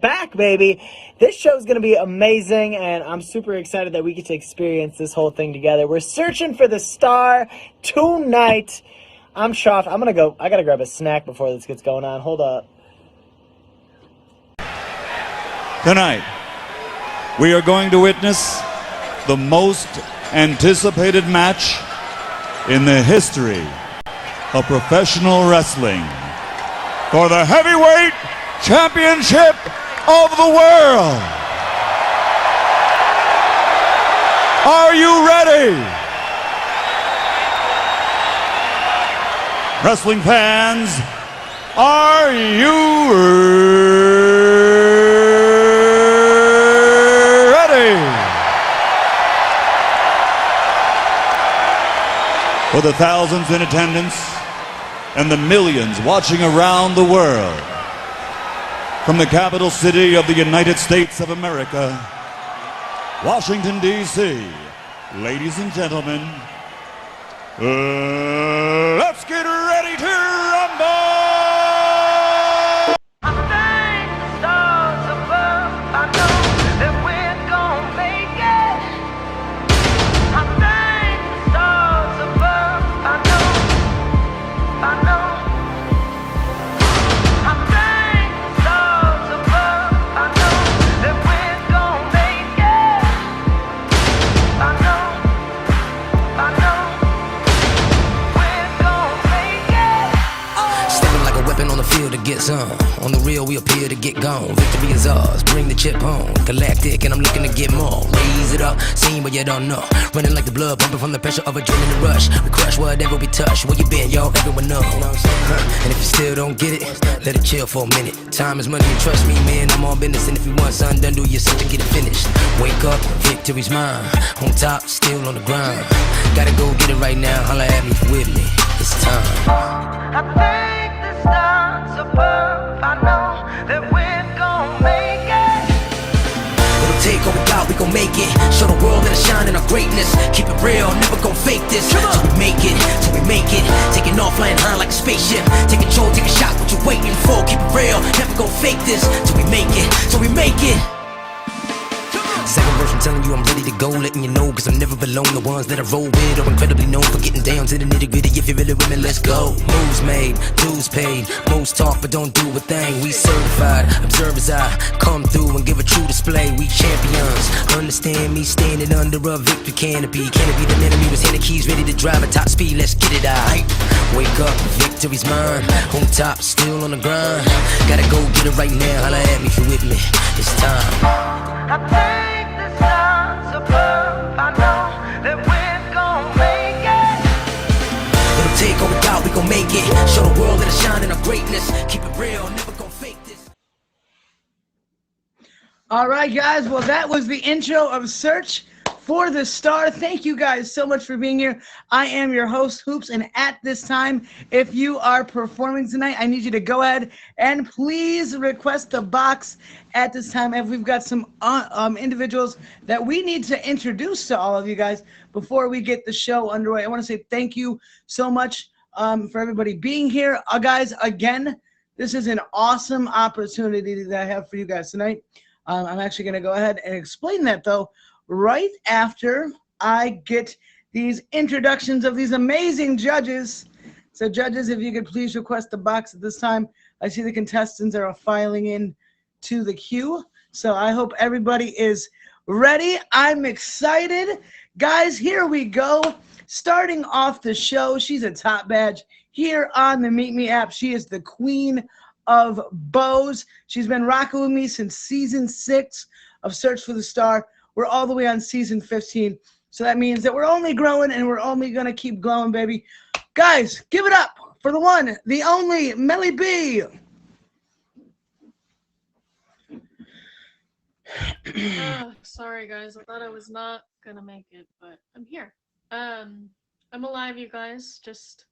back, baby. This show is going to be amazing, and I'm super excited that we get to experience this whole thing together. We're searching for the star tonight. I'm shocked. I got to grab a snack before this gets going on. Hold up. Tonight, we are going to witness the most anticipated match in the history of professional wrestling for the heavyweight championship of the world. Are you ready? Wrestling fans, are you ready? For the thousands in attendance and the millions watching around the world, from the capital city of the United States of America, Washington, D.C., ladies and gentlemen, let's get ready to rumble! To get some. On the real, we appear to get gone. Victory is ours, bring the chip home. Galactic, and I'm looking to get more. Raise it up, seen but you don't know. Running like the blood, pumping from the pressure of adrenaline rush. We crush whatever we touch. Where you been, yo? Everyone know. And if you still don't get it, let it chill for a minute. Time is money, and trust me, man, I'm all business. And if you want something done, do yourself to get it finished. Wake up, victory's mine. On top, still on the grind. Gotta go get it right now. Holla at me if you with me. It's time. Above, I know that we're gon' make it. Gonna take what we got, we gon' make it. Show the world that I shine in our greatness. Keep it real, never gon' fake this. Till we make it, till we make it. Taking off, flying high like a spaceship. Take control, take a shot, what you waiting for? Keep it real, never gon' fake this. Till we make it, till we make it. Second verse, I'm telling you I'm ready to go, letting you know, cause I'm never alone. The ones that I roll with are incredibly known for getting down to the nitty gritty. If you're really with me, let's go. Moves made, dues paid, most talk but don't do a thing. We certified, observers I come through and give a true display. We champions, understand me, standing under a victory canopy. Canopy, the enemy was handing keys, ready to drive at top speed, let's get it out. Wake up, victory's mine, on top, still on the grind. Gotta go get it right now, holla at me if you're with me, it's time. Above, I know that we're gon' make it. We'll take what we got, we gon' make it. Show the world that I shine in our greatness. Keep it real, never gon' fake this. All right, guys. Well, that was the intro of Search for the Star. Thank you guys so much for being here. I am your host, Hoops, and at this time, if you are performing tonight, I need you to go ahead and please request the box at this time. If we've got some individuals that we need to introduce to all of you guys before we get the show underway. I want to say thank you so much for everybody being here. Guys, again, this is an awesome opportunity that I have for you guys tonight. I'm actually going to go ahead and explain that, though, right after I get these introductions of these amazing judges. So judges, if you could please request the box at this time. I see the contestants are filing in to the queue. So I hope everybody is ready. I'm excited. Guys, here we go. Starting off the show, she's a top badge here on the Meet Me app. She is the queen of bows. She's been rocking with me since season 6 of Search for the Star. We're all the way on season 15. So that means that we're only growing and we're only going to keep glowing, baby. Guys, give it up for the one, the only Melly B. Sorry, guys. I thought I was not going to make it, but I'm here. I'm alive, you guys. Just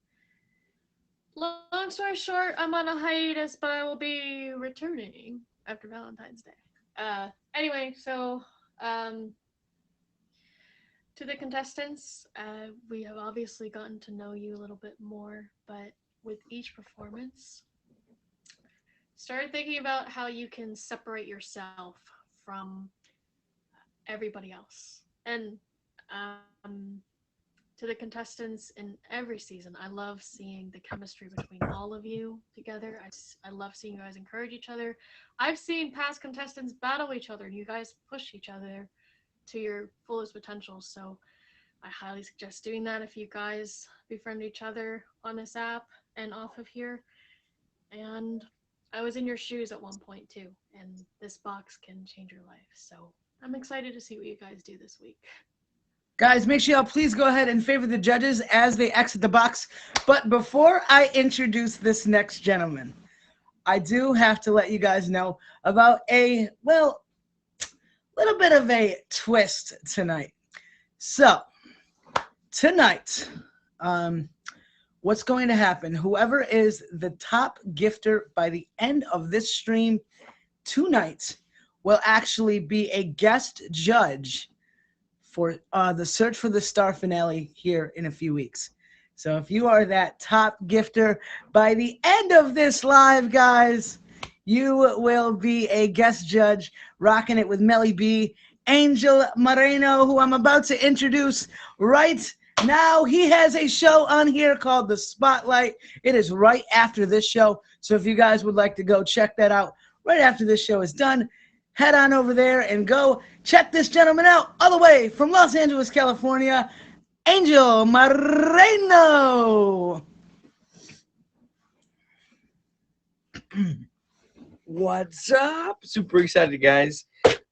long story short, I'm on a hiatus, but I will be returning after Valentine's Day. Anyway, so to the contestants, we have obviously gotten to know you a little bit more, but with each performance, started thinking about how you can separate yourself from everybody else. And to the contestants in every season, I love seeing the chemistry between all of you together. I love seeing you guys encourage each other. I've seen past contestants battle each other, and you guys push each other to your fullest potential. So I highly suggest doing that if you guys befriend each other on this app and off of here. And I was in your shoes at one point too, and this box can change your life. So I'm excited to see what you guys do this week. Guys, make sure y'all please go ahead and favor the judges as they exit the box. But before I introduce this next gentleman, I do have to let you guys know about a, well, little bit of a twist tonight. So, tonight, what's going to happen, whoever is the top gifter by the end of this stream tonight will actually be a guest judge for the Search for the Star finale here in a few weeks. So if you are that top gifter by the end of this live, guys, you will be a guest judge rocking it with Melly B. Angel Moreno, who I'm about to introduce right now. He has a show on here called The Spotlight. It is right after this show. So if you guys would like to go check that out right after this show is done, head on over there and go check this gentleman out all the way from Los Angeles, California, Angel Moreno. What's up? Super excited, guys.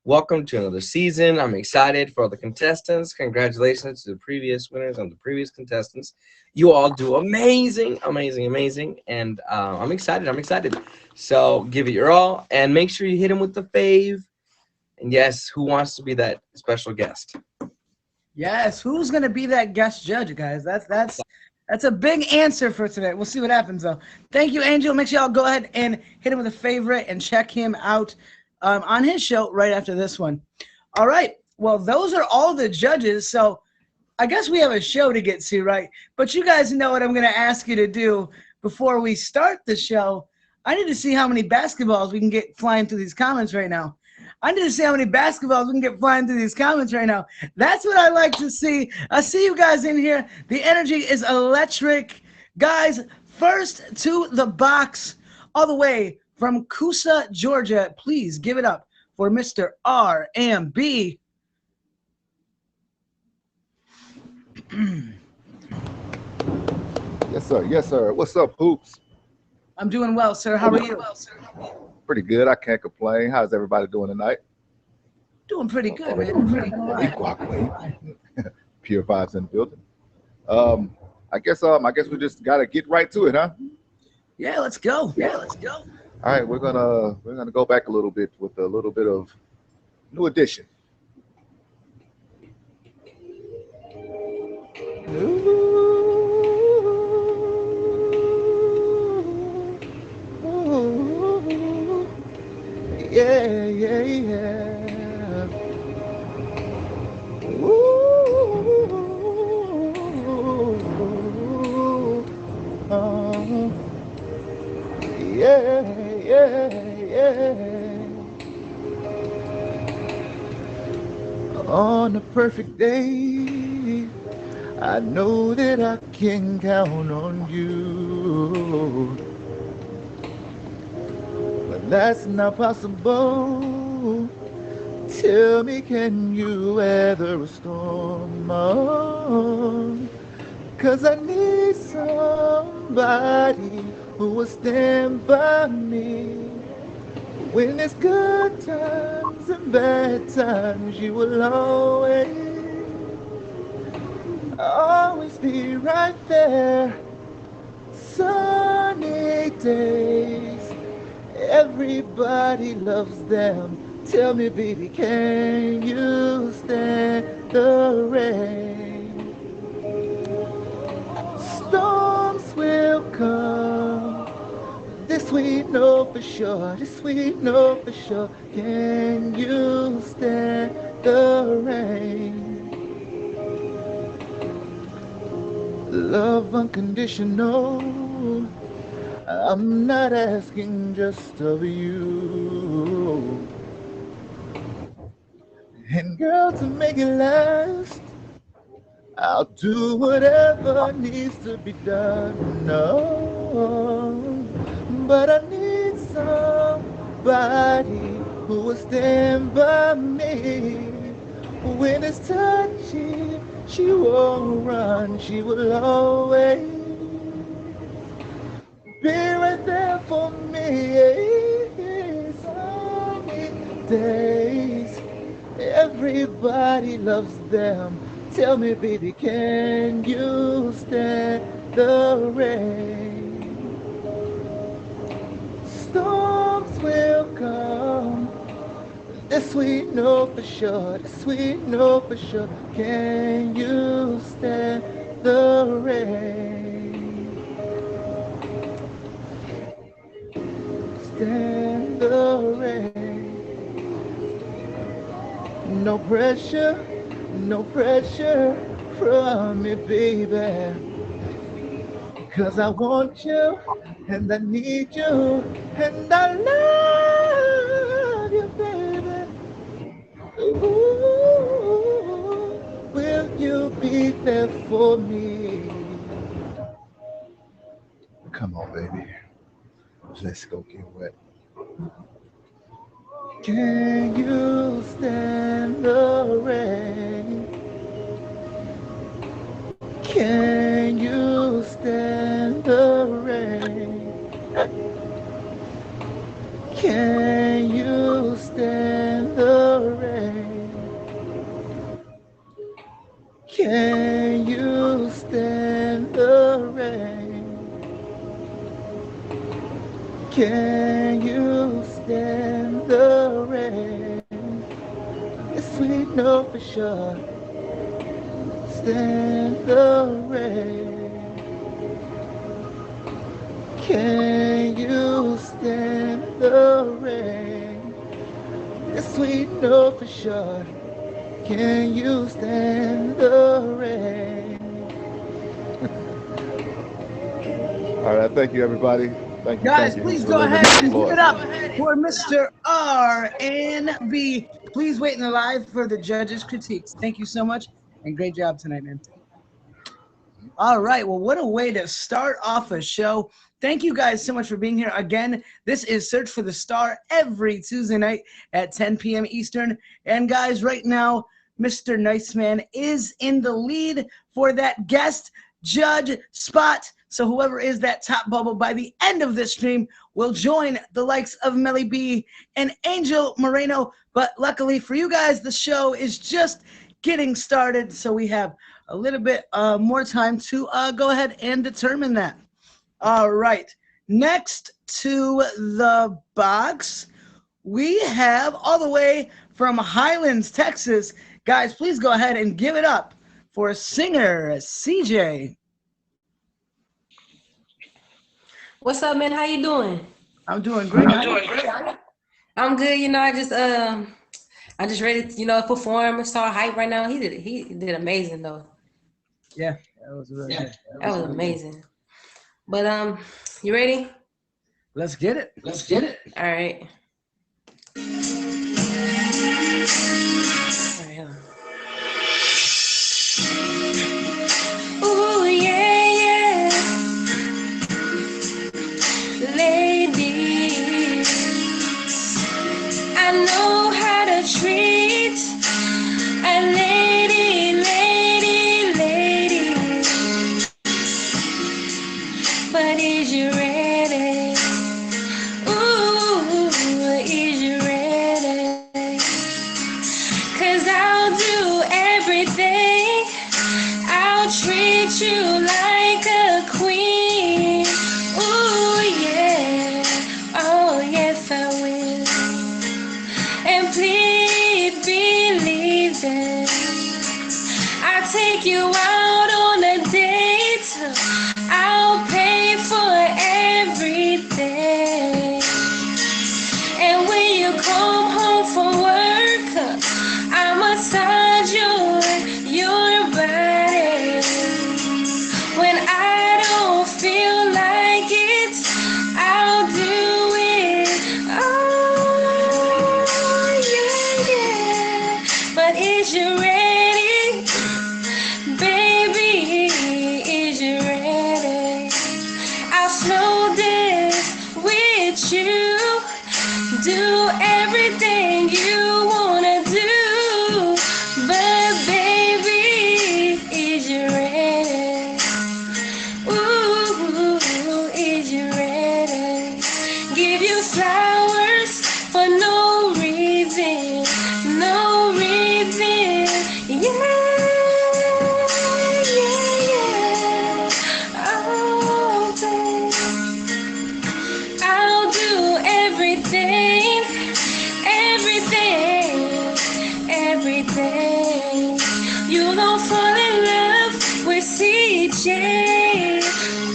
Welcome to another season. I'm excited for all the contestants. Congratulations to the previous winners and the previous contestants. You all do amazing, amazing, amazing. And I'm excited. So give it your all and make sure you hit him with the fave. And yes, who wants to be that special guest? Yes, who's going to be that guest judge, guys? That's a big answer for today. We'll see what happens, though. Thank you, Angel. Make sure y'all go ahead and hit him with a favorite and check him out on his show right after this one. All right. Well, those are all the judges. So I guess we have a show to get to, right? But you guys know what I'm going to ask you to do before we start the show. I need to see how many basketballs we can get flying through these comments right now. I need to see how many basketballs we can get flying through these comments right now. That's what I like to see. I see you guys in here. The energy is electric. Guys, first to the box all the way from Coosa, Georgia. Please give it up for Mr. RMB. Yes, sir. Yes, sir. What's up, Hoops? I'm doing well, sir. How are you? Pretty good. I can't complain. How's everybody doing tonight? Doing pretty good, man. Pure vibes in the building. I guess we just gotta get right to it, huh? Yeah, let's go. All right, we're gonna go back a little bit with a little bit of new edition. Yeah. On a perfect day, I know that I can count on you. But that's not possible. Tell me, can you weather a storm? Cause I need somebody who will stand by me. When there's good times and bad times, you will always be right there. Sunny days, everybody loves them. Tell me, baby, can you stand the rain? Storms will come. This we know for sure. Can you stand the rain? Love unconditional. I'm not asking just of you. And girl, to make it last, I'll do whatever needs to be done. No, but I need somebody who will stand by me. When it's touchy, she won't run. She will always be right there for me. Sunny days, everybody loves them. Tell me, baby, can you stand the rain? Storms will come. This we know for sure. This we know for sure. Can you stand the rain? Stand the rain. No pressure. No pressure from me, baby. Cause I want you, and I need you, and I love you, baby. Ooh, will you be there for me? Come on, baby. Let's go get wet. Can you stand the rain? Can you stand the rain? Can you stand the rain? Can you stand the rain? Can you stand the rain? Yes, we know for sure. Stand the rain. Can you stand the rain? Yes, we know for sure. Can you stand the rain? All right, thank you, everybody. Thank you. Guys, thank you. please For go living ahead the and give Lord. it up for Mr. R&B. Please wait in the live for the judges' critiques. Thank you so much, and great job tonight, man. All right, well, what a way to start off a show. Thank you guys so much for being here. Again, this is Search for the Star every Tuesday night at 10 p.m. Eastern. And guys, right now, Mr. Niceman is in the lead for that guest judge spot. So whoever is that top bubble by the end of this stream will join the likes of Melly B and Angel Moreno. But luckily for you guys, the show is just getting started. So we have a little bit more time to go ahead and determine that. All right. Next to the box, we have all the way from Highlands, Texas. Guys, please go ahead and give it up for singer CJ. What's up, man? How you doing? I'm doing great. I'm good. You know, I just ready to, perform and start hype right now. He did amazing though. Yeah, that was really good. That was amazing. But you ready? Let's get it. All right. Ooh, yeah. Lady, I know how to treat a lady. But is you ready? Ooh, is you ready? 'Cause I'll do everything. I'll treat you like a queen. Ooh, yeah. Oh, yes, I will. And please believe that I'll take you out on a date. I'll pay for everything. And when you come home from work, I'll massage your body. When I don't feel like it, is you ready? Baby, is you ready? I'll slow dance with you. Do everything you wanna do. But baby, is you ready? Ooh, is you ready? Give you flowers for no reason, no reason. Yeah, yeah, yeah. Oh, babe. I'll do everything, everything, everything. You don't fall in love with CJ.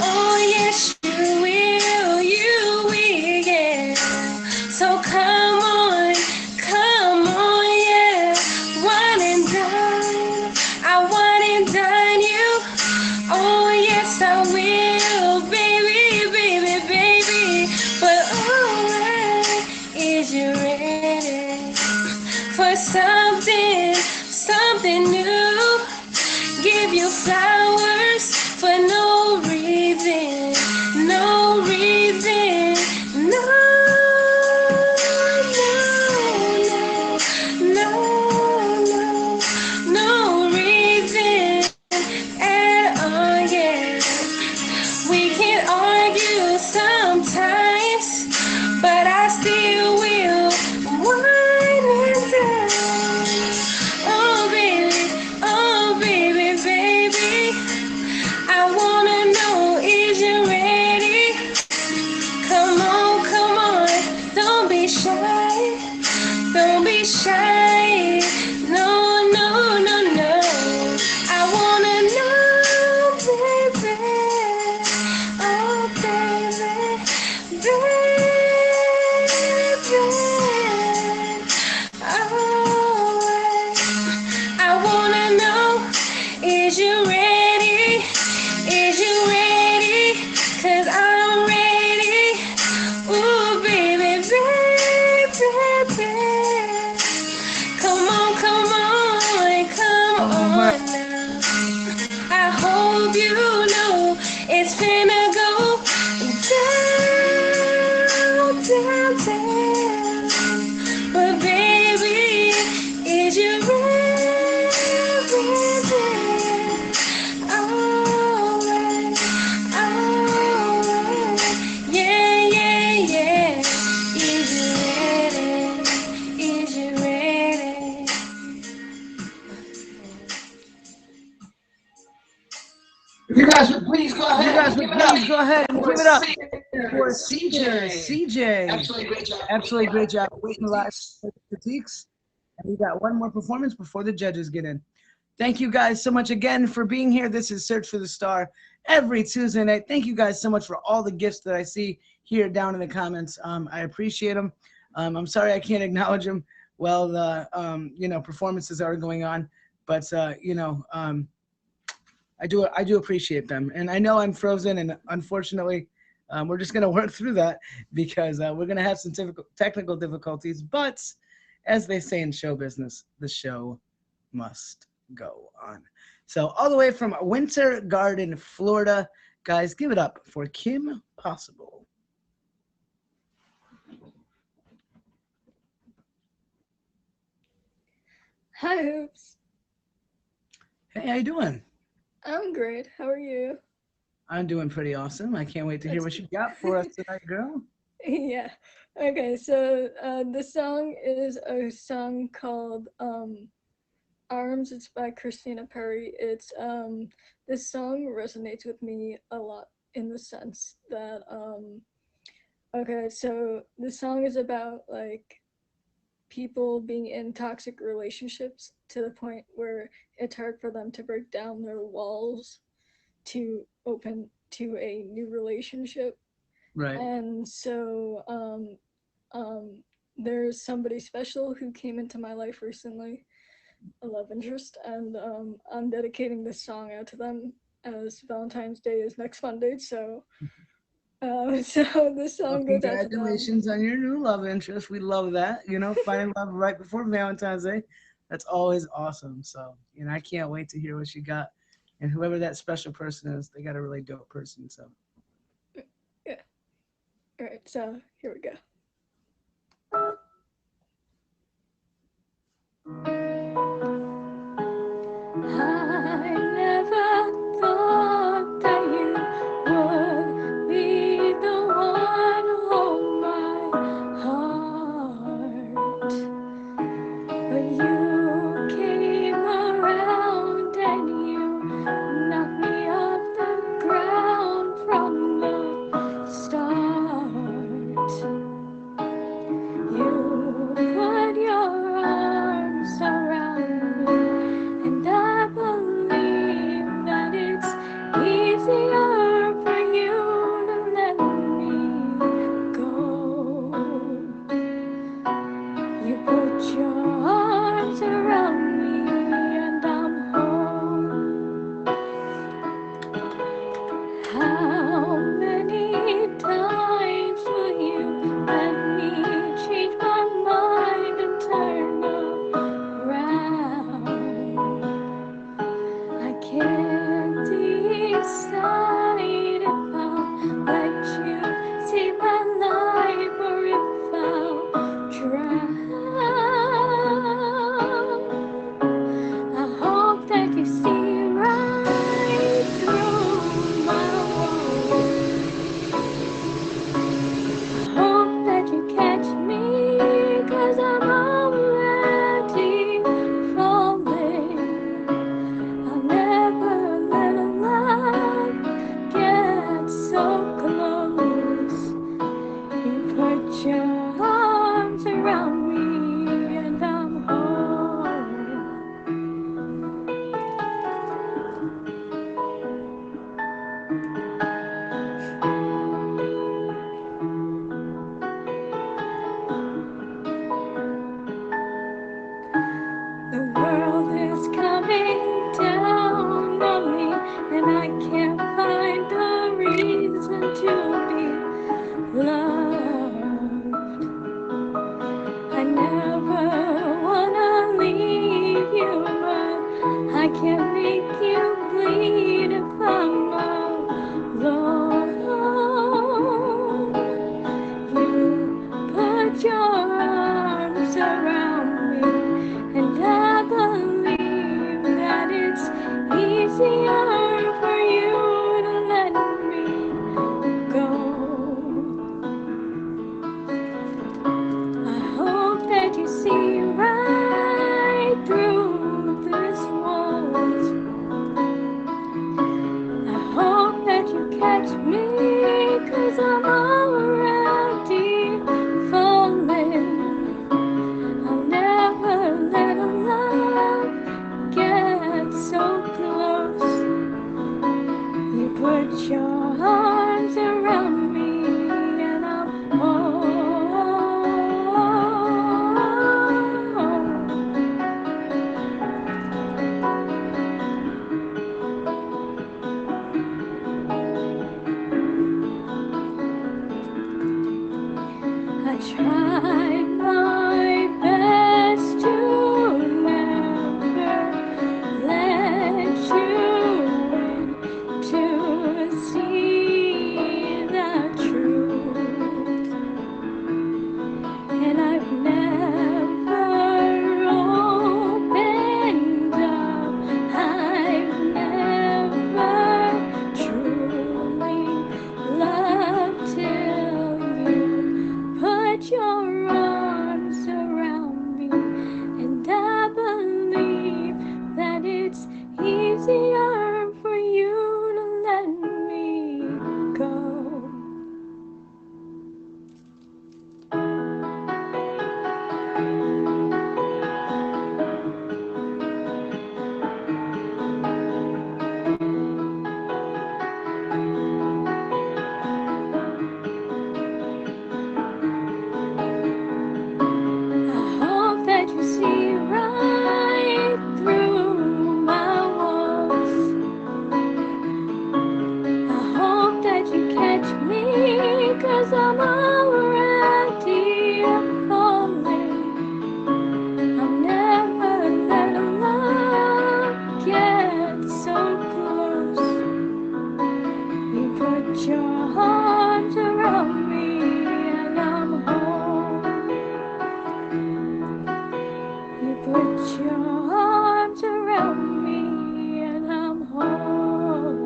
Oh, yes, you will, yeah. So come on, yeah. One and done. I want and done you. Oh, yes, I will, baby, baby, baby. But alright, is you ready for something new? Give you flowers for no reason, no reason, no, no reason at all, yeah. We can argue sometimes, but I still will wine and dine. Oh baby, baby, I wanna know, is you ready? Come on, don't be shy, don't be shy. No, no, no, no. I wanna know, baby. Oh, baby, baby. Oh, I wanna know, is you ready? Is you ready? 'Cause I'm ready. Ooh, baby, baby. Come on, now. I hope you know it's finna go down, down, down. But baby, is you ready? Alright, yeah, yeah, yeah. Is you ready? Is you ready? You guys would please go ahead and give it up for CJ. CJ, absolutely great job. Waiting last critiques, and we got one more performance before the judges get in. Thank you guys so much again for being here. This is Search for the Star every Tuesday night. Thank you guys so much for all the gifts that I see here down in the comments. I appreciate them. I'm sorry I can't acknowledge them while the performances are going on, but I do appreciate them. And I know I'm frozen, and unfortunately, we're just gonna work through that because we're gonna have some technical difficulties. But as they say in show business, the show must go on. So all the way from Winter Garden, Florida, guys, give it up for Kim Possible. Hi, Hoops. Hey, how you doing? I'm great. How are you? I'm doing pretty awesome. I can't wait to hear what you got for us tonight, girl. Yeah. Okay, so the song is a song called Arms. It's by Christina Perri. It's this song resonates with me a lot in the sense that okay, so the song is about like people being in toxic relationships to the point where it's hard for them to break down their walls to open to a new relationship. Right. And so there's somebody special who came into my life recently, a love interest, and I'm dedicating this song out to them as Valentine's Day is next Monday. So so this song goes out to them. Congratulations on your new love interest. We love that. Finding love right before Valentine's Day. That's always awesome. So, I can't wait to hear what you got. And whoever that special person is, they got a really dope person. So, Yeah. All right. So here we go. I never thought that you would be the one who hold my heart, but you came around and you knocked me off the ground from the start. You put your arms around me, and I believe that it's easier for you to let me go. You put your arms around me, and I'm home. How many times will you let me change my mind and turn around? I can't decide if I'll let you see my life or if I'll drown. I hope that you see right through my walls. I hope that you catch me, 'cause I'm already falling. I'll never let a love get so close. You put your arms around me, and I'm home. The world is coming down on me, and I can't find a reason to be loved. I never wanna leave you, but I can't make you bleed if I'm alone. You put your arms around me, and I believe that Put your arms around me and I'm home.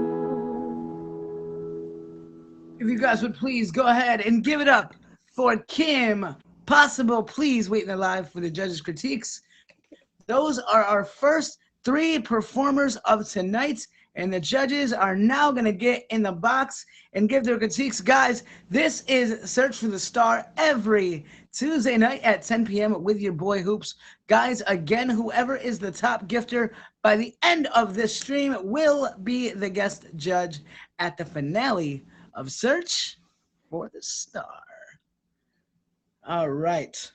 If you guys would please go ahead and give it up for Kim Possible. Please wait in the live for the judges' critiques. Those are our first 3 performers of tonight, and the judges are now going to get in the box and give their critiques. Guys, this is Search for the Star every Tuesday night at 10 p.m. with your boy Hoops. Guys, again, whoever is the top gifter by the end of this stream will be the guest judge at the finale of Search for the Star. All right.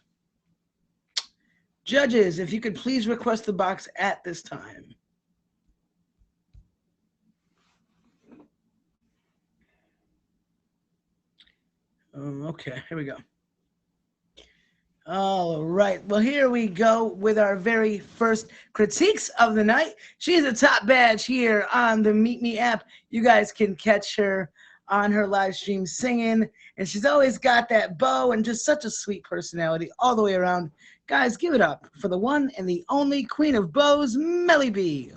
Judges, if you could please request the box at this time. Okay, here we go. All right, well, here we go with our very first critiques of the night. She's a top badge here on the Meet Me app. You guys can catch her on her live stream singing, and she's always got that bow and just such a sweet personality all the way around. Guys, give it up for the one and the only Queen of Bows, Melly B.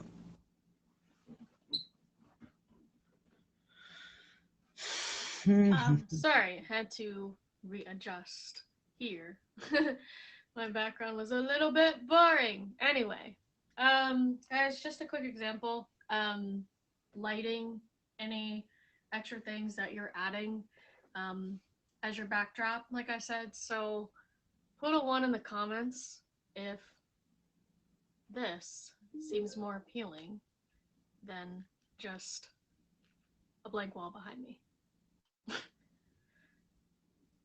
Sorry, had to readjust here. My background was a little bit boring. Anyway, guys, just a quick example. Lighting, any extra things that you're adding as your backdrop, like I said. So put a 1 in the comments if this seems more appealing than just a blank wall behind me.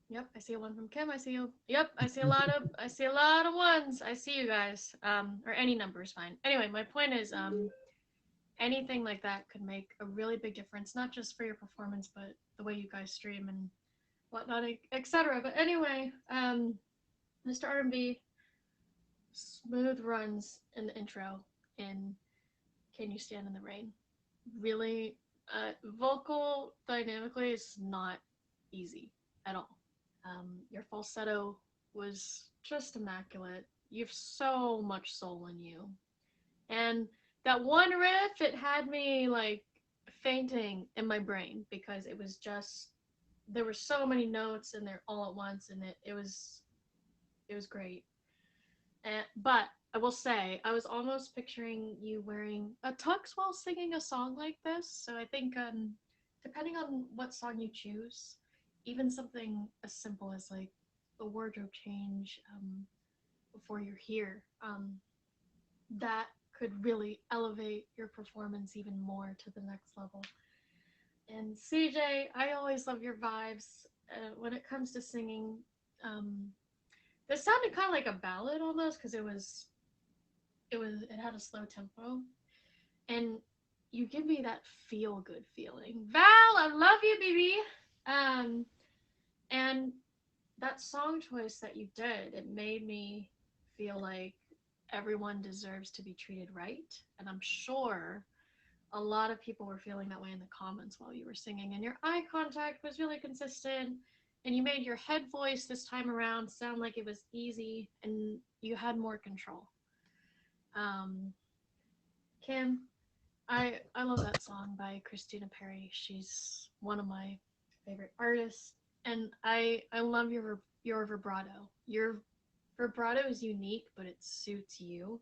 Yep, I see a 1 from Kim. I see you. Yep, I see a lot of 1s. I see you guys. Or any number is fine. Anyway, my point is anything like that could make a really big difference, not just for your performance, but the way you guys stream and whatnot, etc. But anyway, Mr. R&B, smooth runs in the intro in Can You Stand in the Rain. Really, vocal dynamically is not easy at all. Your falsetto was just immaculate. You have so much soul in you. And that one riff, it had me like fainting in my brain because it was just, there were so many notes in there all at once, and it was great. But I will say, I was almost picturing you wearing a tux while singing a song like this. So I think depending on what song you choose, even something as simple as like a wardrobe change before you're here, that could really elevate your performance even more to the next level. And CJ, I always love your vibes when it comes to singing. This sounded kind of like a ballad almost because it had a slow tempo, and you give me that feel good feeling. Val, I love you, baby. And that song choice that you did, it made me feel like everyone deserves to be treated right. And I'm sure a lot of people were feeling that way in the comments while you were singing, and your eye contact was really consistent, and you made your head voice this time around sound like it was easy and you had more control. Kim, I love that song by Christina Perri. She's one of my favorite artists, and I love your vibrato. Your vibrato is unique, but it suits you.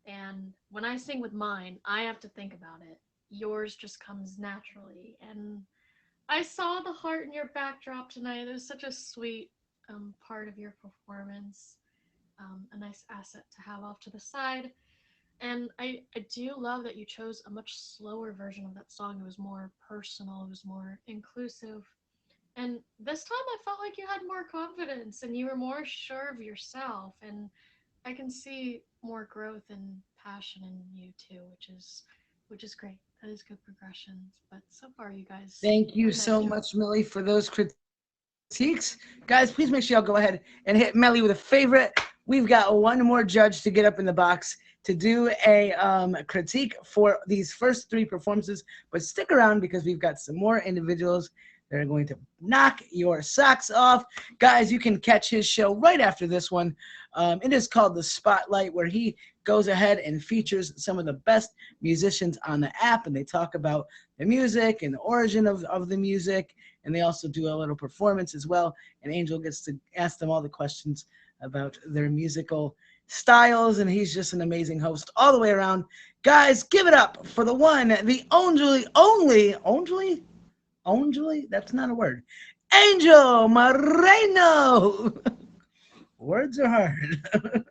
And when I sing with mine, I have to think about it. Yours just comes naturally. And I saw the heart in your backdrop tonight. It was such a sweet part of your performance. A nice asset to have off to the side. And I do love that you chose a much slower version of that song. It was more personal. It was more inclusive. And this time I felt like you had more confidence and you were more sure of yourself. And I can see more growth and passion in you too, which is great. That is good progressions. But so far, you guys. Thank you so much, Millie, for those critiques. Guys, please make sure y'all go ahead and hit Melly with a favorite. We've got one more judge to get up in the box to do a critique for these first 3 performances. But stick around because we've got some more individuals They're going to knock your socks off. Guys, you can catch his show right after this one. It is called The Spotlight, where he goes ahead and features some of the best musicians on the app, and they talk about the music and the origin of the music, and they also do a little performance as well, and Angel gets to ask them all the questions about their musical styles, and he's just an amazing host all the way around. Guys, give it up for the one, the only, that's not a word, Angel Moreno. Words are hard.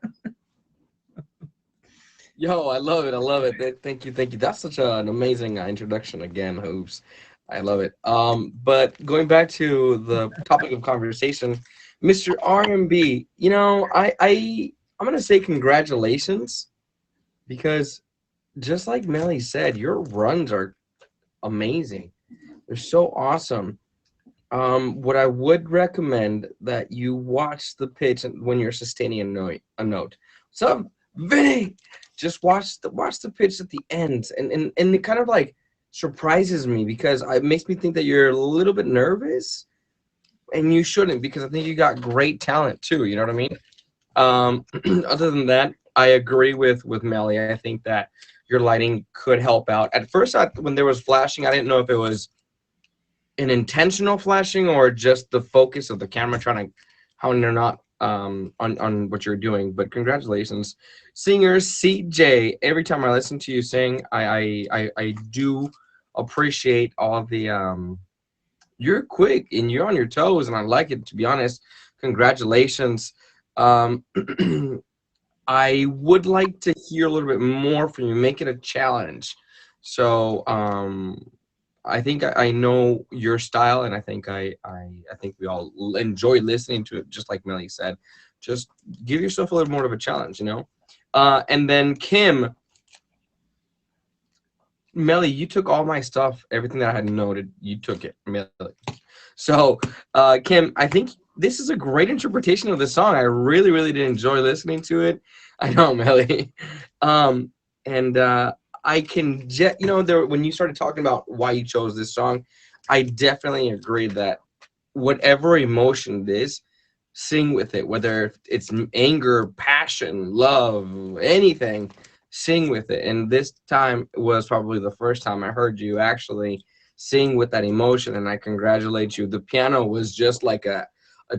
Yo, I love it. Thank you. That's such an amazing introduction again, Hoops. I love it. But going back to the topic of conversation, Mr. R&B, you know, I'm gonna say congratulations, because just like Melly said, your runs are amazing. They're so awesome. What I would recommend that you watch the pitch when you're sustaining a note. What's up, Vinny? Just watch the pitch at the end, and it kind of like surprises me, because it makes me think that you're a little bit nervous, and you shouldn't, because I think you got great talent too. You know what I mean? Other than that, I agree with Melly. I think that your lighting could help out. At first, when there was flashing, I didn't know if it was an intentional flashing or just the focus of the camera trying to hone or not on what you're doing. But congratulations, singer CJ. Every time I listen to you sing, I do appreciate all of the you're quick and you're on your toes, and I like it, to be honest. Congratulations. I would like to hear a little bit more from you. Make it a challenge. So I think I know your style, and I think I think we all enjoy listening to it. Just like Melly said, just give yourself a little more of a challenge, you know. And then Kim, Melly, you took all my stuff, everything that I had noted. You took it, Melly. So Kim, I think this is a great interpretation of the song. I really, really did enjoy listening to it. I know, Melly. I can you know, when you started talking about why you chose this song, I definitely agree that whatever emotion it is, sing with it. Whether it's anger, passion, love, anything, sing with it. And this time was probably the first time I heard you actually sing with that emotion, and I congratulate you. The piano was just like a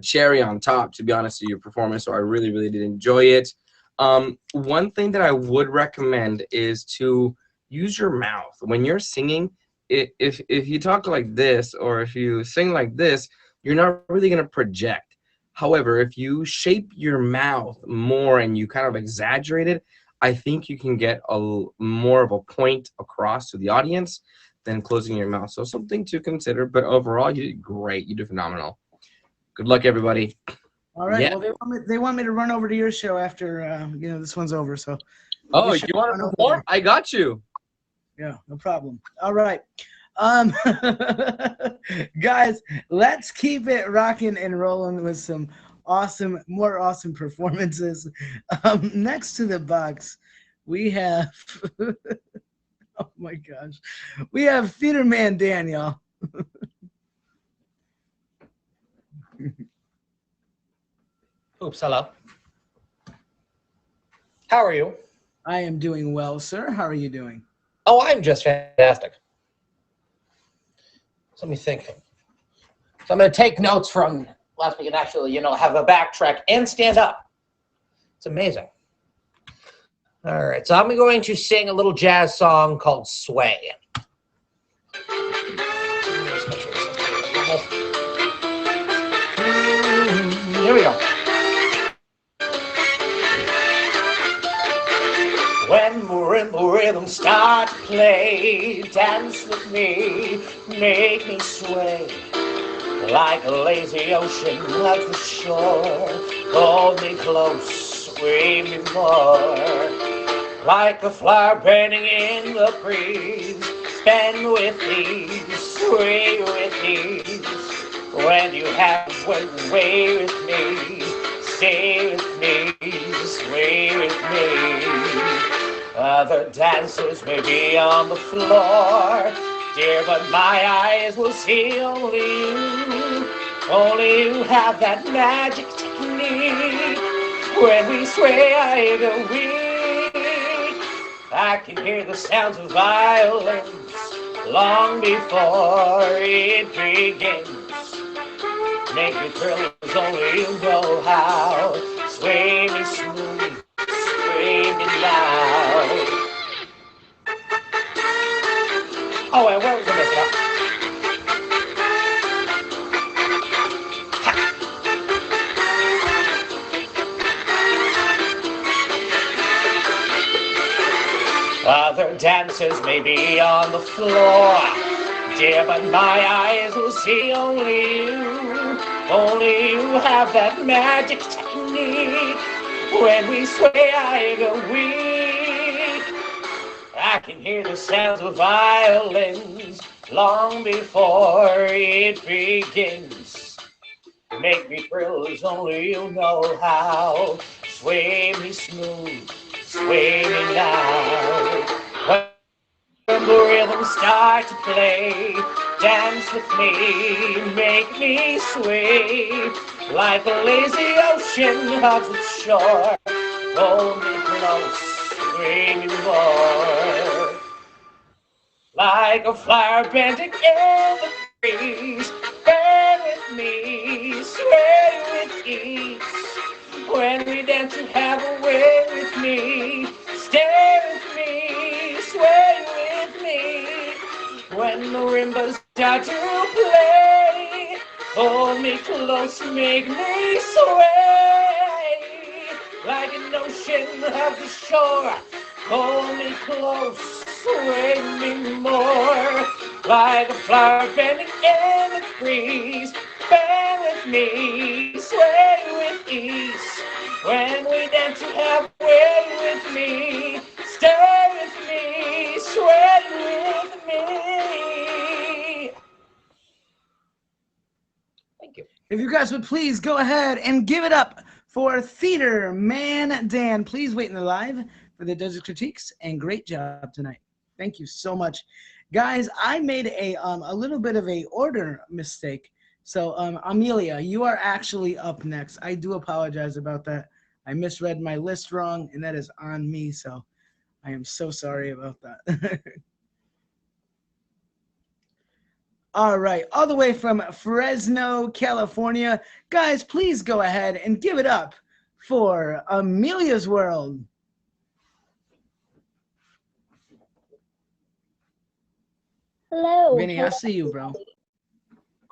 cherry on top, to be honest, to your performance, so I really, really did enjoy it. One thing that I would recommend is to use your mouth when you're singing. If you talk like this, or if you sing like this, you're not really going to project. However, if you shape your mouth more and you kind of exaggerate it, I think you can get more of a point across to the audience than closing your mouth. So something to consider. But overall, you did great. You did phenomenal. Good luck, everybody. All right. Yeah. Well, they want me to run over to your show after this one's over. So. Oh, you want to perform? I got you. Yeah, no problem. All right. Guys, let's keep it rocking and rolling with some more awesome performances. Next to the box, we have oh my gosh, we have Theater Man Daniel. Oops, hello. How are you? I am doing well, sir. How are you doing? Oh, I'm just fantastic. So let me think. So I'm going to take notes from last week and actually, have a backtrack and stand up. It's amazing. All right, so I'm going to sing a little jazz song called Sway. Here we go. When marimba rhythm start to play, dance with me, make me sway. Like a lazy ocean at the shore, hold me close, sway me more. Like a flower burning in the breeze, stand with me, sway with ease. When you have one way with me, stay with me, sway with me. Other dancers may be on the floor, dear, but my eyes will see only you. Only you have that magic technique. When we sway, I go weak. I can hear the sounds of violins long before it begins. Make me thrill as only you know how. Sway me smooth, sway me loud. Oh, and where was the mess up? Other dancers may be on the floor, dear, but my eyes will see only you. Only you have that magic technique. When we sway, I go weak. I can hear the sounds of violins long before it begins. Make me thrill as only you know how. Sway me smooth, sway me loud. When the rhythm starts to play, dance with me, make me sway. Like a lazy ocean hugs its shore, hold me close, sway me more. Like a flower bending in the breeze, burn with me, sway with ease. When we dance, you have a way with me, stay with me, sway with me. When the rimbas start to play, hold me close, make me sway. Like an ocean of the shore, hold me close, sway me more. Like a flower bending in the breeze, bend with me, sway with ease. When we dance, you have way with me, stay with me, sway with me. Thank you. If you guys would please go ahead and give it up for Theater Man Dan. Please wait in the live for the Desert Critiques, and great job tonight. Thank you so much. Guys, I made a little bit of a order mistake. So Amelia, you are actually up next. I do apologize about that. I misread my list wrong, and that is on me. So I am so sorry about that. All right, all the way from Fresno, California. Guys, please go ahead and give it up for Amelia's World. Hello. Vinny, I see you, bro.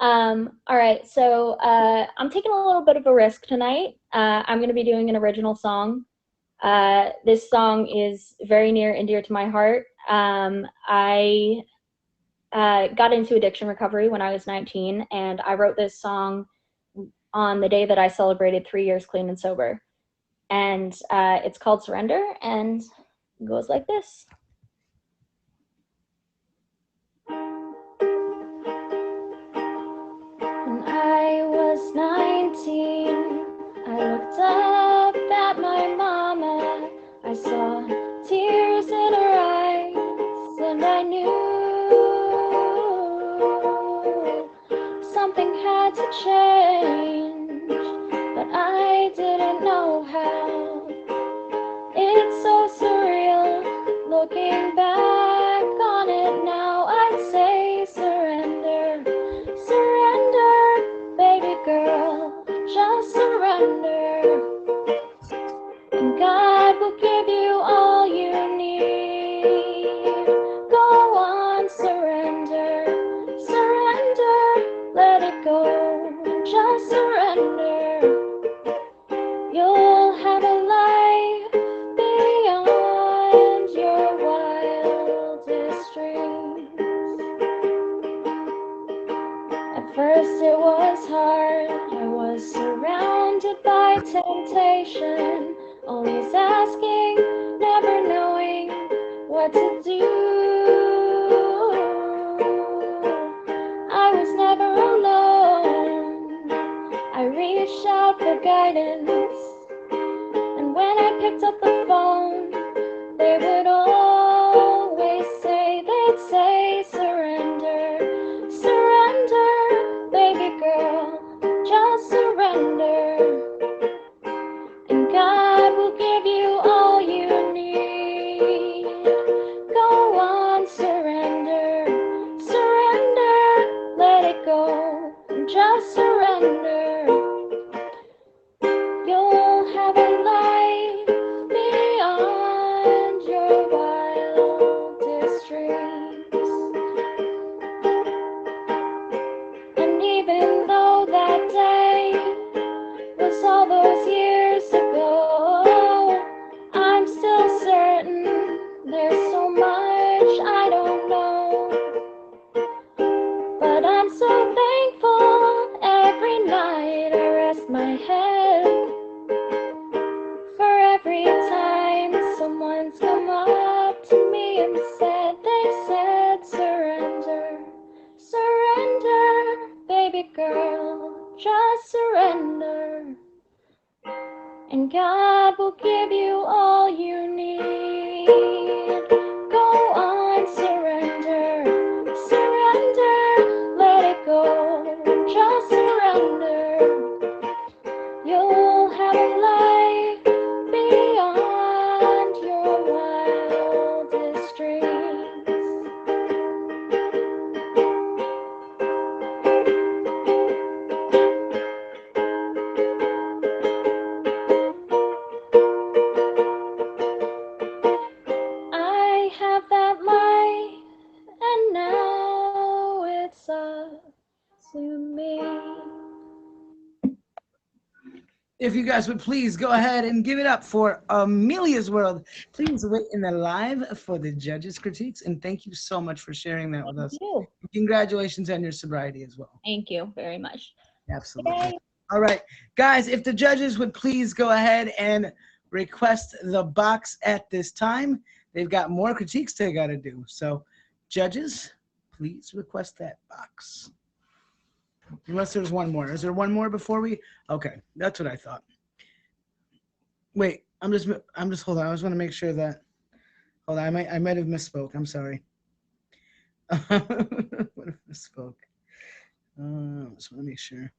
All right, so I'm taking a little bit of a risk tonight. I'm going to be doing an original song. This song is very near and dear to my heart. I got into addiction recovery when I was 19, and I wrote this song on the day that I celebrated 3 years clean and sober. And it's called Surrender, and it goes like this. When I was 19, I looked up at my mama. I saw tears in her eyes, and I knew something had to change, but I didn't know how. It's so surreal looking back on it now. I'd say surrender, surrender, baby girl, just surrender. And God will give you all you need. Go on, surrender, surrender, let it go, and just surrender. You'll have a life beyond your wildest dreams. At first it was hard, I was surrounded by temptation, always asking, If you guys would please go ahead and give it up for Amelia's World. Please wait in the live for the judges' critiques. And thank you so much for sharing that with us. Thank you. Congratulations on your sobriety as well. Thank you very much. Absolutely. Yay. All right, guys, if the judges would please go ahead and request the box at this time. They've got more critiques they got to do. So, judges, please request that box. Unless there's one more. Is there one more before we? Okay, that's what I thought. Wait, I'm just hold on. I just want to make sure that. Hold on, I might have misspoke. I'm sorry. What if I misspoke? Just want to make sure.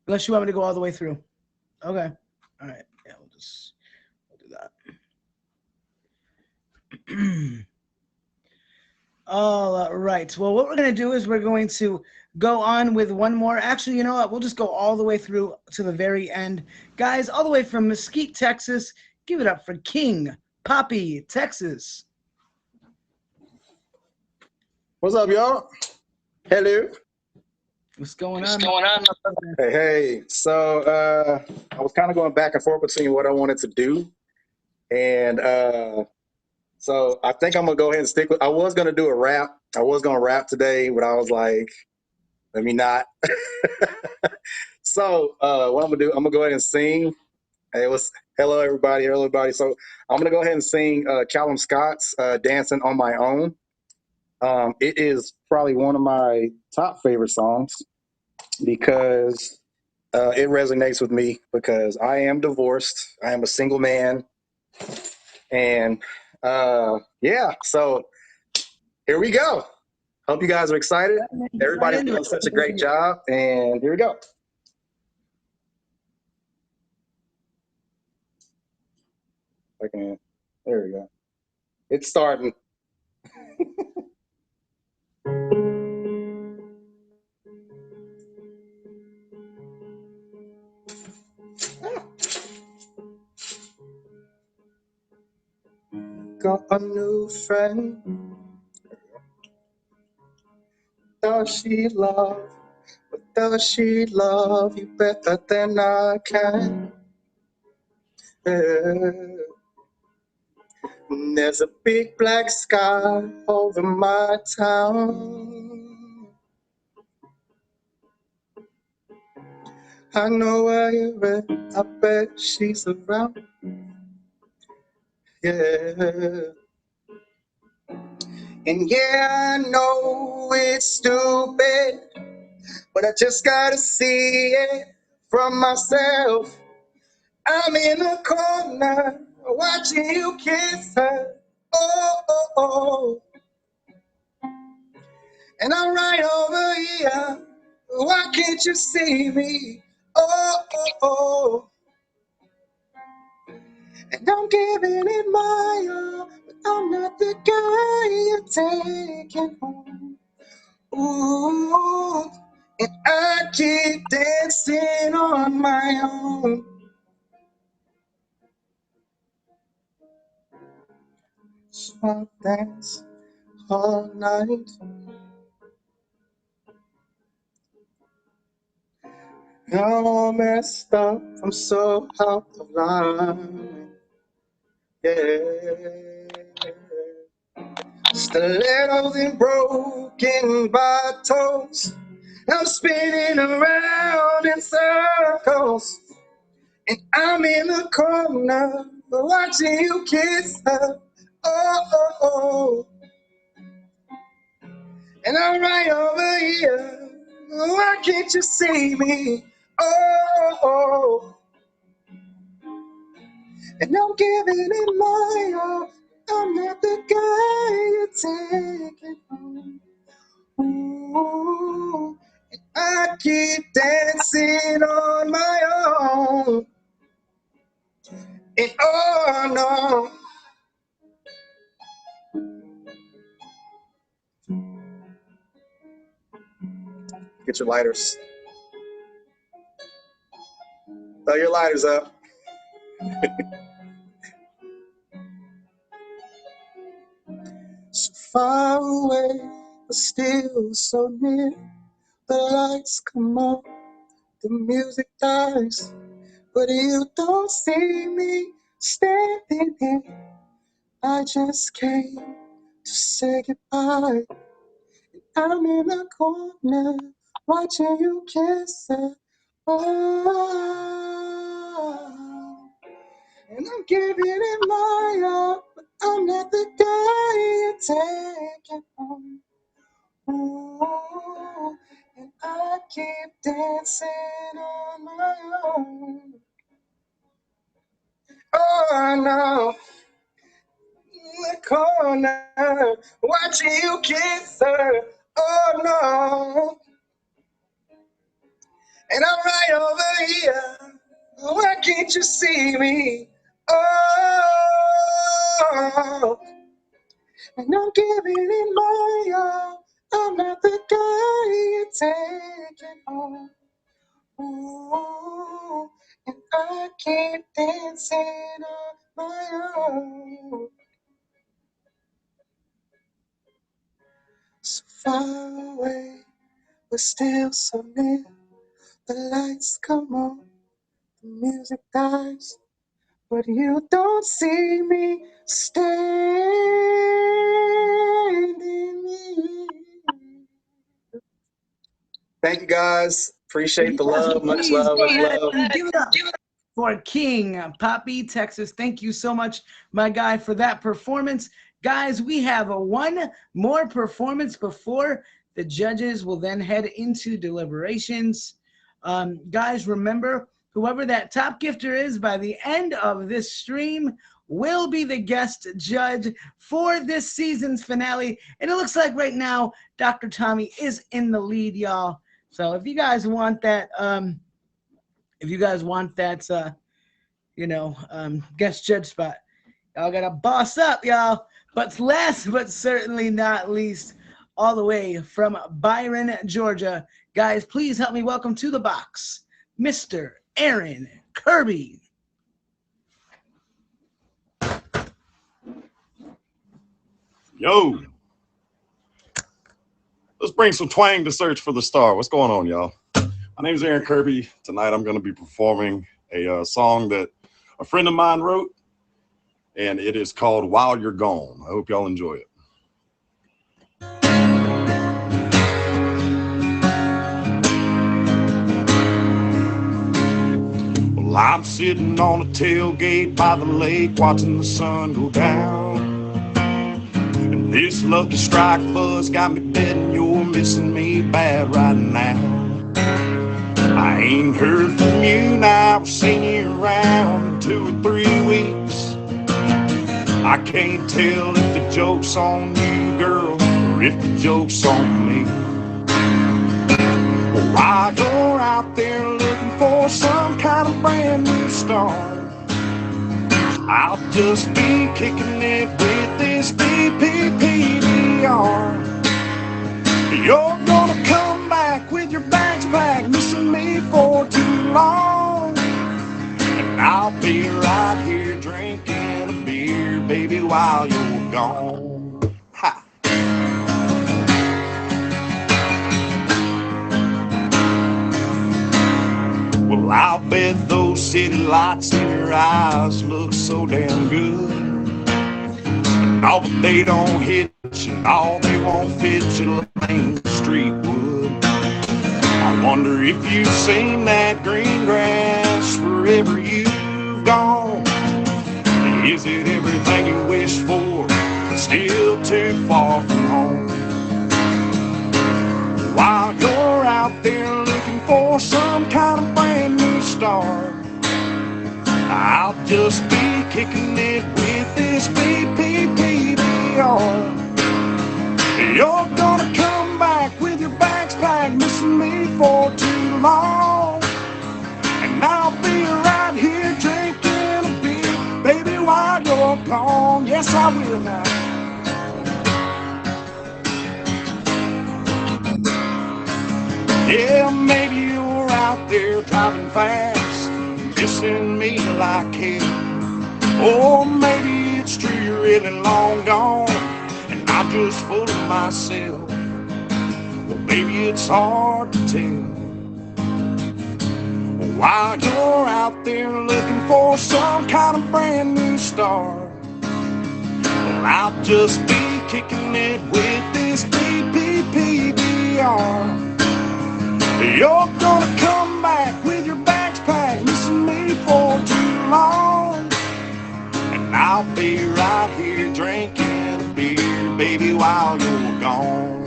Unless you want me to go all the way through. Okay. All right. Yeah, we'll do that. All right. Well, what we're going to do is we're going to go on with one more. Actually, you know what? We'll just go all the way through to the very end. Guys, all the way from Mesquite, Texas, give it up for King Poppy, Texas. What's up, y'all? Hello. What's going on? Hey. So I was kind of going back and forth between what I wanted to do. And so I think I'm going to go ahead and stick with, I was going to do a rap. I was going to rap today, but I was like, let me not. So what I'm going to do, I'm going to go ahead and sing. Hey, hello, everybody. Hello, everybody. So I'm going to go ahead and sing Callum Scott's Dancing on My Own. It is probably one of my top favorite songs because it resonates with me because I am divorced. I am a single man. And yeah, so here we go. Hope you guys are excited. Everybody's doing such a great job. And here we go. There we go. It's starting. Got a new friend. Does she love? But does she love you better than I can? Yeah. There's a big black sky over my town. I know where you're at. I bet she's around. Yeah. And yeah, I know it's stupid, but I just gotta see it from myself. I'm in the corner watching you kiss her. Oh, oh, oh. And I'm right over here. Why can't you see me? Oh, oh, oh. And I'm giving it my all, but I'm not the guy you're taking home. Ooh, and I keep dancing on my own. So I dance all night. I'm all messed up, I'm so out of line. Yeah. Stilettos and broken bottles. I'm spinning around in circles. And I'm in the corner watching you kiss her. Oh, oh, oh. And I'm right over here. Why can't you see me? Oh, oh. And I'm giving it my all. I'm not the guy you're taking home. Ooh, I keep dancing on my own. And oh no. Get your lighters. Throw your lighters up. So far away, but still so near. The lights come on, the music dies, but you don't see me standing here. I just came to say goodbye. I'm in the corner watching you kiss her. Oh, and I'm giving it my all, but I'm not the guy you take it home. Oh, and I keep dancing on my own. Oh no, in the corner watching you kiss her. Oh no. And I'm right over here. Why can't you see me? Oh, and I'm giving it my all. I'm not the guy you take it home. Oh, and I keep dancing on my own. So far away, but still so near. The lights come on, the music dies. But you don't see me standing here. Thank you guys. Appreciate the love. Much Please love. go Much ahead love. and give it up for King Poppy, Texas. Thank you so much, my guy, for that performance. Guys, we have one more performance before the judges will then head into deliberations. Guys, remember, whoever that top gifter is by the end of this stream will be the guest judge for this season's finale. And it looks like right now, Dr. Tommy is in the lead, y'all. So if you guys want that, guest judge spot, y'all gotta boss up, y'all. But last but certainly not least, all the way from Byron, Georgia, guys, please help me welcome to the box, Mr. Aaron Kirby. Yo, let's bring some twang to Search for the Star. What's going on, y'all? My name is Aaron Kirby. Tonight I'm going to be performing a song that a friend of mine wrote, and it is called While You're Gone. I hope y'all enjoy it. Well, I'm sitting on a tailgate by the lake watching the sun go down. And this lucky strike buzz got me betting you're missing me bad right now. I ain't heard from you now, I've seen you around 2 or 3 weeks. I can't tell if the joke's on you, girl, or if the joke's on me. Well, while you're out there looking for some kind of brand new start, I'll just be kicking it with this BPPBR. You're gonna come back with your bags packed, missing me for too long. And I'll be right here drinking a beer, baby, while you're gone. Ha! Well, I'll bet those city lights in your eyes look so damn good. No, but they don't hit you, no, they won't fit you like Main Street would. I wonder if you've seen that green grass wherever you've gone. Is it everything you wish for, but still too far from home? While you're out there looking for some kind of brand new start, I'll just be kicking it with this BPPBR. You're gonna come back with your bags packed, missing me for too long. And I'll be right here drinking a beer, baby, while you're gone. Yes, I will now. Yeah, maybe you're out there driving fast, missing me like hell. Or maybe it's true you're really long gone, and I'm just full of myself. Well, maybe it's hard to tell. while you're out there looking for some kind of brand new star. Well, I'll just be kicking it with this DPPBR. You're gonna come back with your bags packed, missing me for too long. And I'll be right here drinking a beer, baby, while you're gone.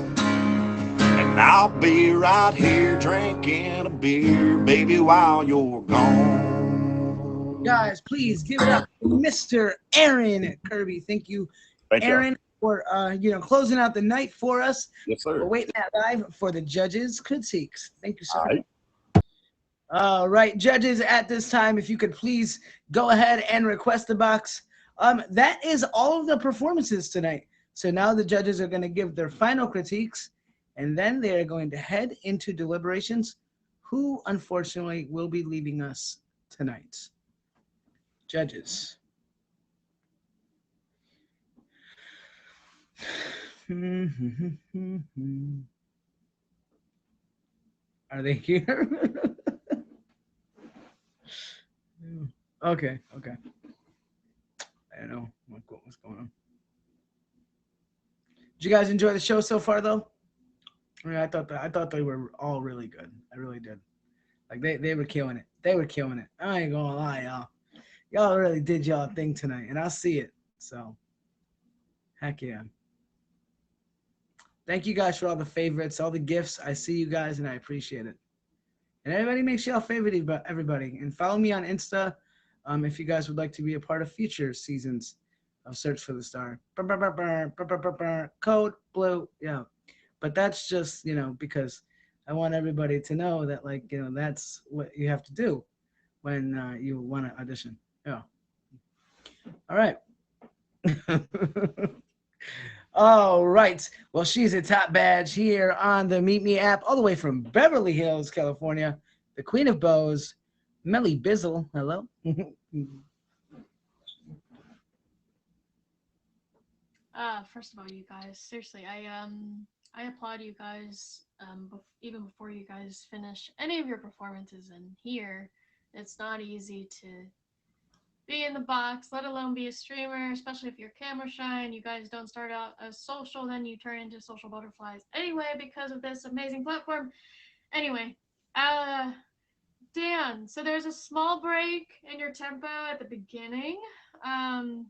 And I'll be right here drinking a beer, baby, while you're gone. Guys, please give it up to Mr. Aaron Kirby. Thank you, Aaron, for closing out the night for us. Yes, sir. We're waiting at live for the judges' critiques. Thank you, sir. All right, judges, at this time, if you could please go ahead and request the box. That is all of the performances tonight. So now the judges are going to give their final critiques, and then they are going to head into deliberations. Who, unfortunately, will be leaving us tonight? Judges. Are they here? Okay. I don't know what's going on. Did you guys enjoy the show so far, though? I mean, I thought they were all really good. I really did. Like they were killing it. They were killing it. I ain't gonna lie, y'all. Y'all really did y'all thing tonight, and I see it. So, heck yeah. Thank you guys for all the favorites, all the gifts. I see you guys, and I appreciate it. And everybody, make sure y'all favorite everybody, and follow me on Insta. If you guys would like to be a part of future seasons of Search for the Star. Code blue, yeah. But that's just, because I want everybody to know that, that's what you have to do when you want to audition. Yeah. All right. All right. Well, she's a top badge here on the Meet Me app, all the way from Beverly Hills, California. The Queen of Bows, Melly Bizzle. Hello. First of all, you guys, seriously, I applaud you guys. Even before you guys finish any of your performances in here, it's not easy to be in the box, let alone be a streamer, especially if you're camera shy and you guys don't start out as social, then you turn into social butterflies anyway because of this amazing platform. Anyway, Dan, so there's a small break in your tempo at the beginning, and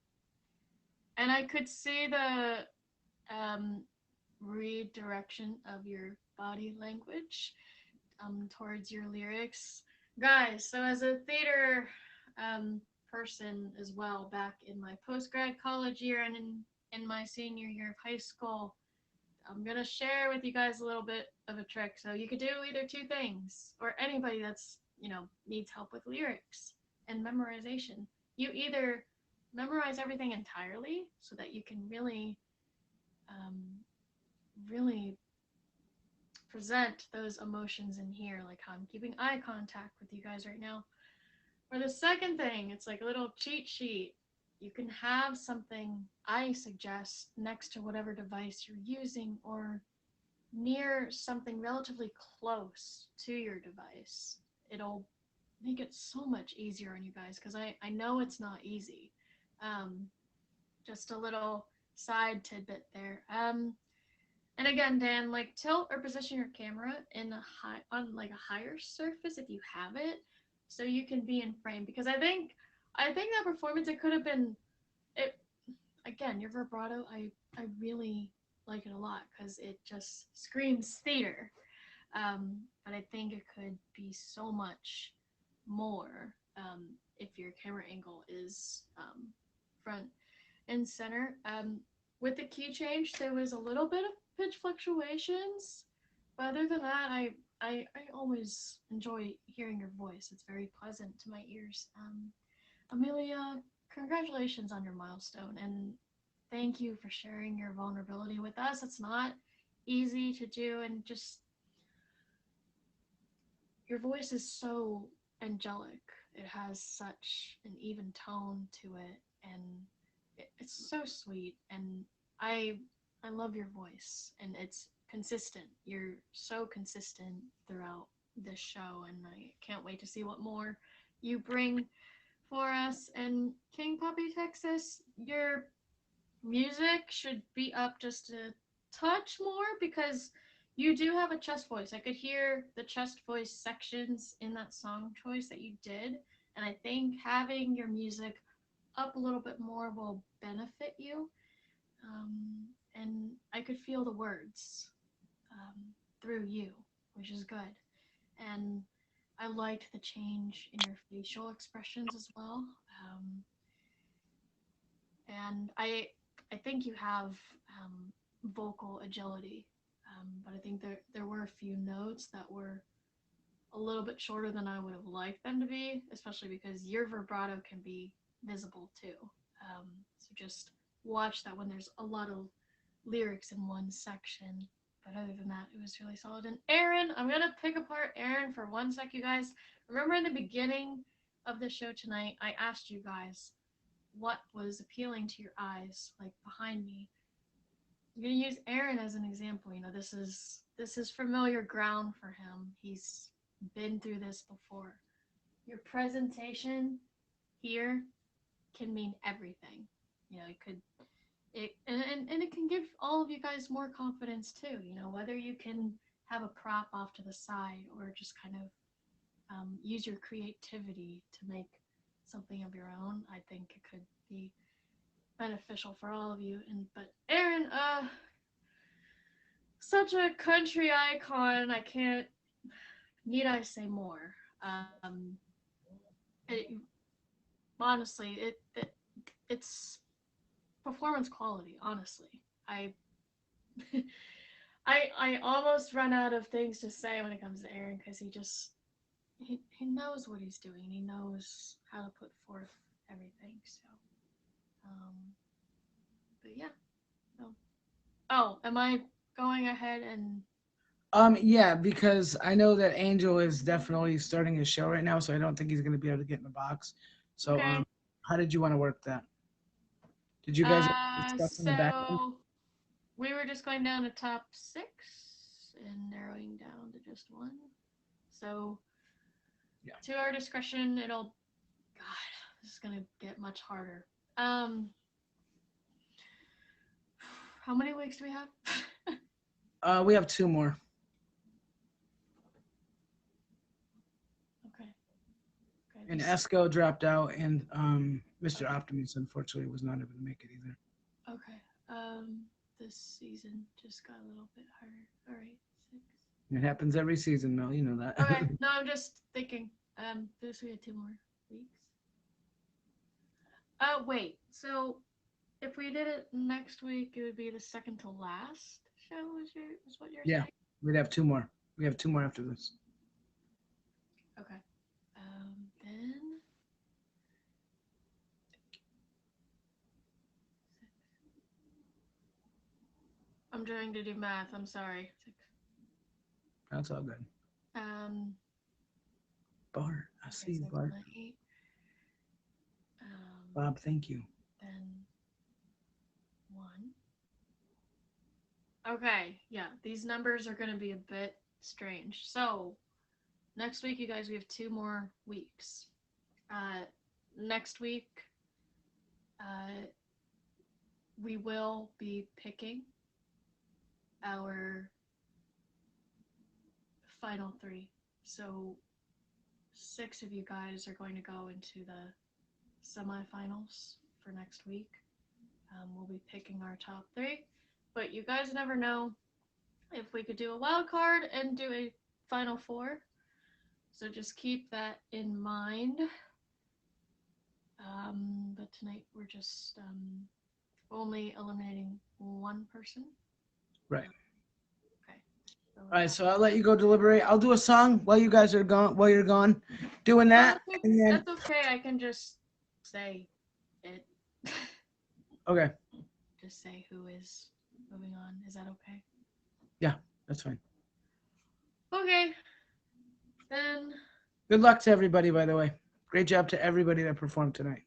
I could see the redirection of your body language towards your lyrics. Guys, so as a theater person as well, back in my post-grad college year and in my senior year of high school, I'm going to share with you guys a little bit of a trick. So you could do either two things, or anybody that's, needs help with lyrics and memorization. You either memorize everything entirely so that you can really present those emotions in here, like how I'm keeping eye contact with you guys right now. Or the second thing, it's like a little cheat sheet. You can have something, I suggest, next to whatever device you're using or near something relatively close to your device. It'll make it so much easier on you guys, because I know it's not easy. Just a little side tidbit there. And again, Dan, tilt or position your camera in on a higher surface if you have it, so you can be in frame. Because I think that performance, it could have been, again, your vibrato, I really like it a lot because it just screams theater. But I think it could be so much more if your camera angle is front and center. With the key change, there was a little bit of pitch fluctuations, but other than that, I always enjoy hearing your voice. It's very pleasant to my ears. Amelia, congratulations on your milestone, and thank you for sharing your vulnerability with us. It's not easy to do, and just your voice is so angelic. It has such an even tone to it, and it's so sweet, and I love your voice, and it's consistent. You're so consistent throughout this show, and I can't wait to see what more you bring for us. And King Puppy Texas, your music should be up just a touch more because you do have a chest voice. I could hear the chest voice sections in that song choice that you did, and I think having your music up a little bit more will benefit you. And I could feel the words through you, which is good. And I liked the change in your facial expressions as well. And I think you have vocal agility, but I think there were a few notes that were a little bit shorter than I would have liked them to be, especially because your vibrato can be visible too. So just watch that when there's a lot of lyrics in one section. But other than that, it was really solid. And Aaron, I'm gonna pick apart Aaron for 1 sec, you guys. Remember in the beginning of the show tonight, I asked you guys what was appealing to your eyes, like behind me. I'm gonna use Aaron as an example. You know, this is familiar ground for him. He's been through this before. Your presentation here can mean everything. You know, it can give all of you guys more confidence too. You know, whether you can have a prop off to the side or just kind of use your creativity to make something of your own. I think it could be beneficial for all of you. But Aaron, such a country icon. Need I say more? Honestly, it's performance quality. Honestly, I almost run out of things to say when it comes to Aaron because he knows what he's doing. He knows how to put forth everything. So, but yeah. Oh, am I going ahead and? Yeah, because I know that Angel is definitely starting his show right now, so I don't think he's going to be able to get in the box. So, Okay. how did you want to work that? Did you guys discuss in the back end? So we were just going down to top 6 and narrowing down to just 1. So to our discretion, God, this is gonna get much harder. How many weeks do we have? We have 2 more. Okay. And Esco dropped out, and Mr. Optimus unfortunately was not able to make it either. Okay. This season just got a little bit harder. All right, 6. It happens every season, Mel. You know that. Okay. No, I'm just thinking. This we had 2 more weeks. Wait. So if we did it next week, it would be the second to last show. Is what you're Yeah, saying? we'd have 2 more. We have 2 more after this. Okay. Then. I'm trying to do math. I'm sorry. 6. That's all good. Bart, I see you, Bart. 8. Bob, thank you. Then 1. Okay, yeah, these numbers are going to be a bit strange. So, next week, you guys, we have 2 more weeks. Next week, we will be picking our final 3. So, 6 of you guys are going to go into the semifinals for next week. We'll be picking our top 3, but you guys never know if we could do a wild card and do a final 4. So just keep that in mind. But tonight we're just only eliminating 1 person. Right. Okay. So All right, so I'll let you go deliberate. I'll do a song while you guys are gone. While you're gone, doing that, and then that's okay. I can just say it. okay. Just say who is moving on. Is that okay? Yeah, that's fine. Okay. Then. Good luck to everybody, by the way. Great job to everybody that performed tonight.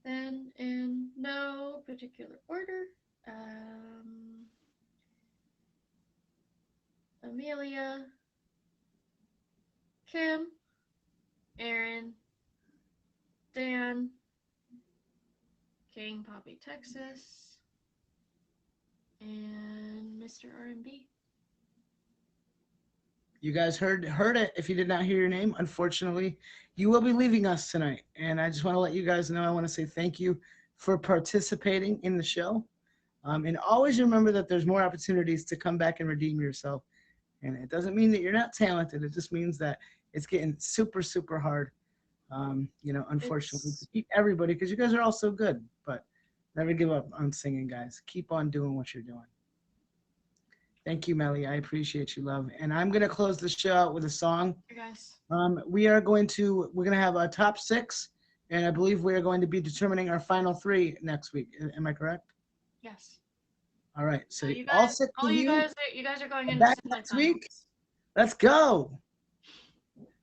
Then, in no particular order, Amelia, King Poppy Texas, and Mr. R&B. You guys heard it. If you did not hear your name, unfortunately, you will be leaving us tonight. And I just want to let you guys know, I want to say thank you for participating in the show. And always remember that there's more opportunities to come back and redeem yourself. And it doesn't mean that you're not talented. It just means that it's getting super, super hard, unfortunately, to keep everybody, because you guys are all so good. But never give up on singing, guys. Keep on doing what you're doing. Thank you, Melly. I appreciate you, love. And I'm going to close the show out with a song. Hey, guys. We're going to have a top 6, and I believe we are going to be determining our final 3 next week. Am I correct? Yes. All right. So you all guys, 6 of you guys are going into back next week. Let's go.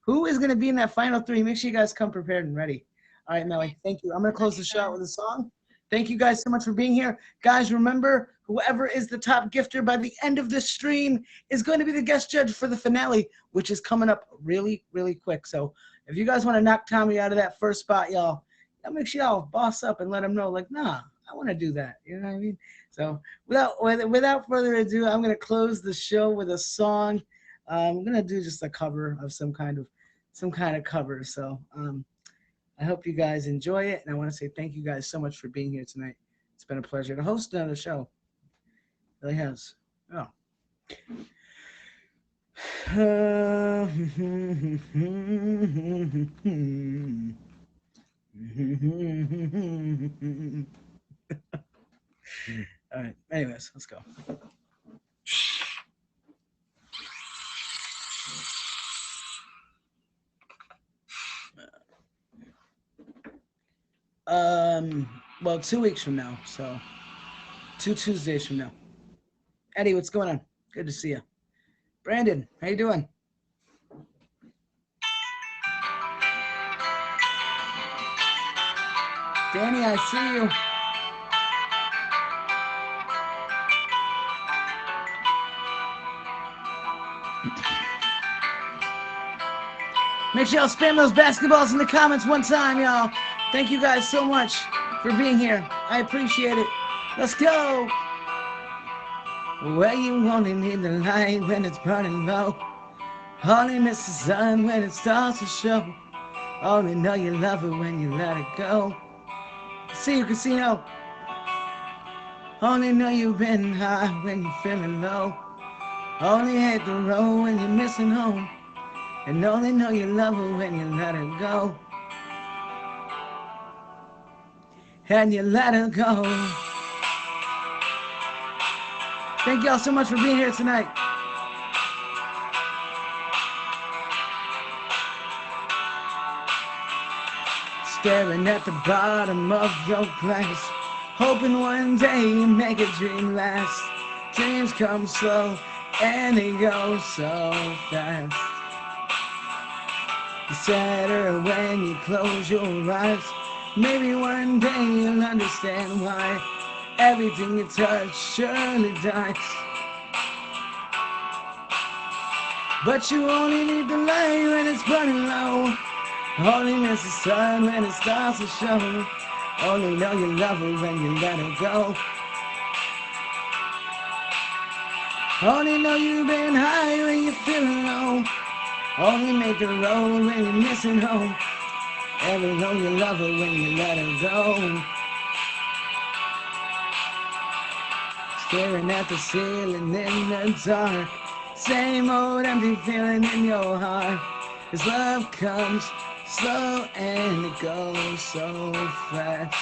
Who is going to be in that final 3? Make sure you guys come prepared and ready. All right, Melly. Thank you. I'm going to close the show out with a song. Thank you guys so much for being here. Guys, remember, whoever is the top gifter by the end of this stream is going to be the guest judge for the finale, which is coming up really, really quick. So if you guys want to knock Tommy out of that first spot, y'all make sure y'all boss up and let him know, like, nah, I want to do that. You know what I mean? So without further ado, I'm going to close the show with a song. I'm going to do just a cover of some kind of cover. So I hope you guys enjoy it, and I want to say thank you guys so much for being here tonight. It's been a pleasure to host another show. It really has. Oh. All right. Anyways, let's go. Well, 2 weeks from now, so 2 Tuesdays from now. Eddie, what's going on? Good to see you. Brandon, how you doing? Danny, I see you. Make sure y'all spam those basketballs in the comments one time, y'all. Thank you guys so much for being here. I appreciate it. Let's go. Well, you only need the light when it's burning low. Only miss the sun when it starts to show. Only know you love it when you let it go. See you, casino. Only know you've been high when you're feeling low. Only hate the road when you're missing home. And only know you love her when you let her go. And you let her go. Thank y'all so much for being here tonight. Staring at the bottom of your glass, hoping one day you make a dream last. Dreams come slow and they go so fast. It's sadder when you close your eyes. Maybe one day you'll understand why everything you touch surely dies. But you only need the light when it's burning low. Only miss the sun when it starts to show. Only know you love her when you let her go. Only know you've been high when you're feeling low. Only make a road when you're missing home. Every know you love her when you let her go. Staring at the ceiling in the dark. Same old empty feeling in your heart. 'Cause love comes slow and it goes so fast.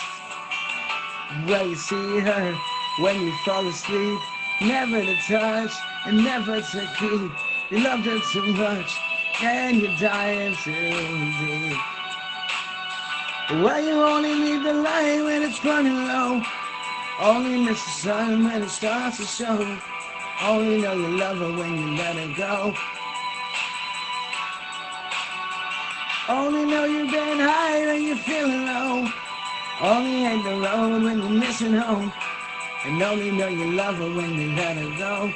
Well, you see her when you fall asleep. Never to touch and never to keep. You loved her too much and you're dying too deep. Well, you only need the light when it's burning low. Only miss the sun when it starts to show. Only know you love her when you let her go. Only know you've been high when you're feeling low. Only hate the road when you're missing home. And only know you love her when you let her go.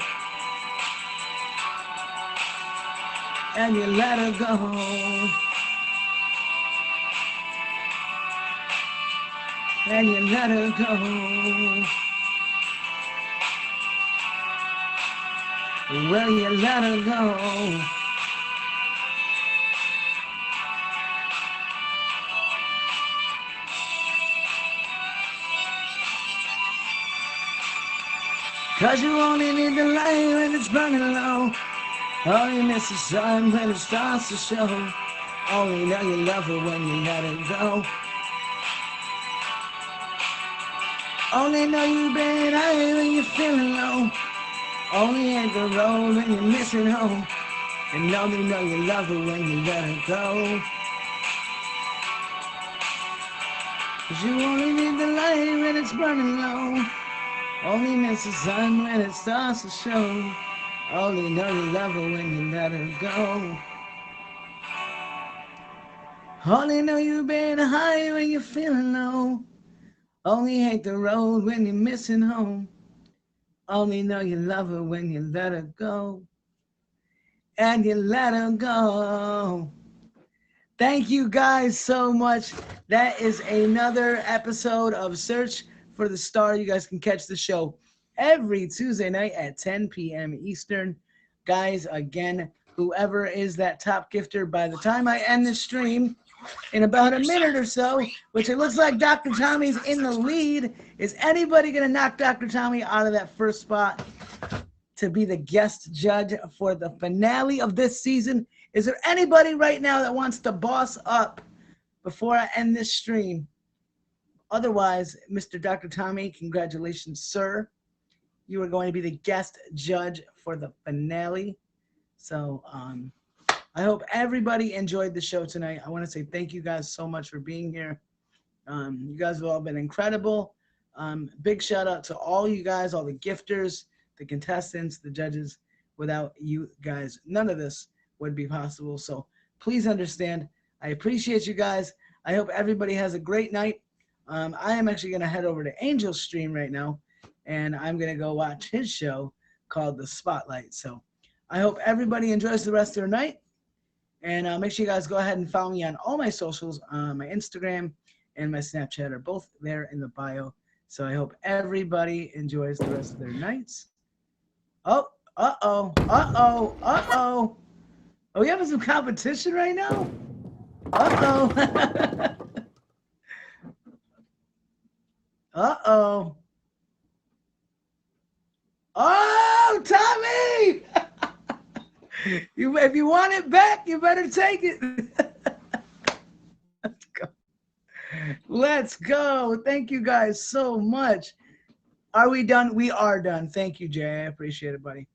And you let her go. and you let her go. Well, you let her go. Cause you only need the light when it's burning low. All you miss is sun when it starts to show. Only know you love her when you let her go. Only know you've been high when you're feeling low. Only hate the road when you're missing home. And only know you love her when you let her go. Cause you only need the light when it's burning low. Only miss the sun when it starts to show. Only know you love her when you let her go. Only know you've been high when you're feeling low. Only hate the road when you're missing home. Only know you love her when you let her go. And you let her go. Thank you guys so much. That is another episode of Search for the Star. You guys can catch the show every Tuesday night at 10 p.m. Eastern. Guys, again, whoever is that top gifter, by the time I end the stream in about a minute or so, which it looks like Dr. Tommy's in the lead, is anybody going to knock Dr. Tommy out of that first spot to be the guest judge for the finale of this season? Is there anybody right now that wants to boss up before I end this stream? Otherwise, Mr. Dr. Tommy, congratulations, sir. You are going to be the guest judge for the finale. So I hope everybody enjoyed the show tonight. I want to say thank you guys so much for being here. You guys have all been incredible. Big shout out to all you guys, all the gifters, the contestants, the judges. Without you guys, none of this would be possible. So please understand, I appreciate you guys. I hope everybody has a great night. I am actually going to head over to Angel's stream right now, and I'm going to go watch his show called The Spotlight. So I hope everybody enjoys the rest of their night. And make sure you guys go ahead and follow me on all my socials. My Instagram and my Snapchat are both there in the bio. So I hope everybody enjoys the rest of their nights. Oh, uh-oh, uh-oh, uh-oh. Are we having some competition right now? Uh-oh. Uh-oh. Oh, Tommy! If you want it back, you better take it. Let's go. Let's go. Thank you guys so much. Are we done? We are done. Thank you, Jay. I appreciate it, buddy.